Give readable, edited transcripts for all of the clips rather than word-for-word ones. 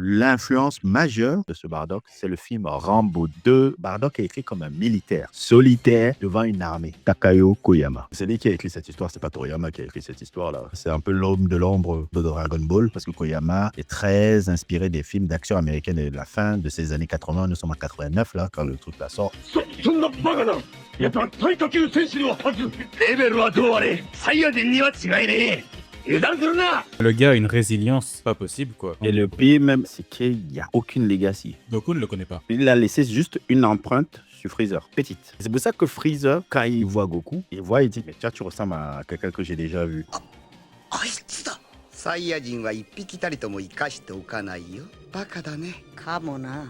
L'influence majeure de ce Bardock, c'est le film Rambo 2. Bardock est écrit comme un militaire, solitaire devant une armée. Takao Koyama. C'est lui qui a écrit cette histoire, c'est pas Toriyama qui a écrit cette histoire-là. C'est un peu l'homme de l'ombre de Dragon Ball, parce que Koyama est très inspiré des films d'action américaine de la fin de ces années 80. Nous sommes en 89, là, quand le truc là sort. そんなバカなやっぱ対下級戦士のはずレベルはどうあれサイヤ人には違いねえ油断するな Le gars a une résilience pas possible, quoi. Et le pire même, c'est qu'il n'y a aucune legacy. Goku ne le connaît pas. Il a laissé juste une empreinte sur Freezer, petite. C'est pour ça que Freezer, quand il voit Goku, il dit, mais tiens, tu ressembles à quelqu'un que j'ai déjà vu. あいつだサイヤ人は一匹たりとも生かしておかないよバカだねかもな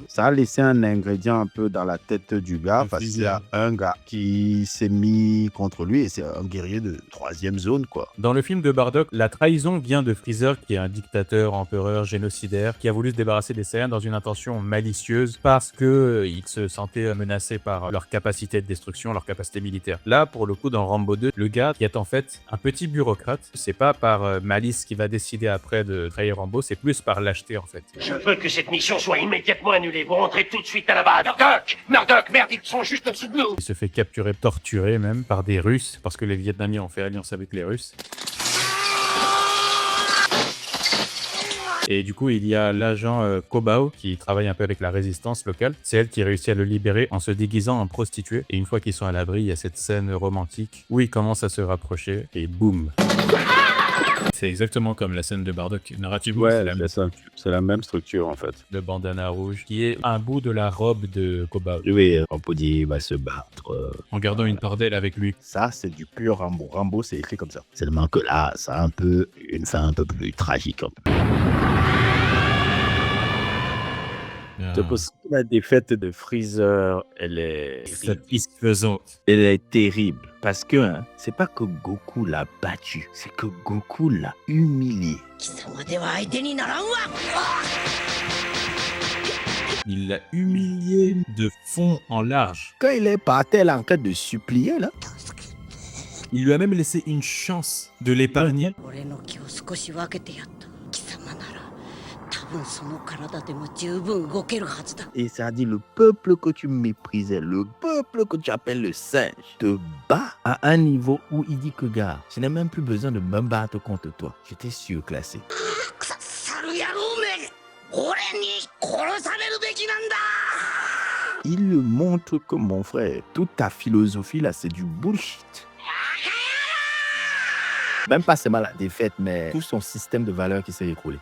Ça a laissé un ingrédient un peu dans la tête du gars, parce qu'il y a un gars qui s'est mis contre lui et c'est un guerrier de 3e zone, quoi. Dans le film de Bardock, la trahison vient de Freezer, qui est un dictateur, empereur, génocidaire, qui a voulu se débarrasser des Saiyans dans une intention malicieuse parce que il se sentait menacé par leur capacité de destruction, leur capacité militaire. Là, pour le coup, dans Rambo 2, le gars qui est en fait un petit bureaucrate, c'est pas par malice qu'il va décider après de trahir Rambo, c'est plus par lâcheté en fait. Je veux que cette mission soit immédiatement annulée. Vous rentrez tout de suite à la base. Murdoch, merde, ils sont juste au-dessus de nous. Il se fait capturer, torturer même par des Russes, parce que les Vietnamiens ont fait alliance avec les Russes. Et du coup, il y a l'agent Kobao qui travaille un peu avec la résistance locale. C'est elle qui réussit à le libérer en se déguisant en prostituée. Et une fois qu'ils sont à l'abri, il y a cette scène romantique où ils commencent à se rapprocher et boum. C'est exactement comme la scène de Bardock. Narrativement, C'est la même structure en fait. le bandana rouge, qui est un bout de la robe de Kobao, Oui, on peut dire il va se battre. en gardant une part d'elle avec lui. Ça, c'est du pur Rambo. Rambo, c'est écrit comme ça. Seulement que là, ça a un peu une fin un peu plus tragique. C'est pour ça que la défaite de Freezer, elle est Satisfaisante. Elle est terrible. Parce que c'est pas que Goku l'a battu, c'est que Goku l'a humilié. 貴様では相手にならんわ Il l'a humilié de fond en large. Quand il est par terre là, en train de supplier, là, Il lui a même laissé une chance de l'épargner. 俺の気を少し分けてやった貴様なら多分その体でも十分動けるはずだ et ça dit le peuple que tu méprisais, le peuple que tu appelles le singe, te bat à un niveau où il dit que, gars, je n'ai même plus besoin de me battre contre toi. J'étais surclassé. 猿野郎め俺に殺されるべきなんだ Il le montre que mon frère, toute ta philosophie là, c'est du bullshit. Même pas seulement la défaite, mais tout son système de valeurs qui s'est écroulé.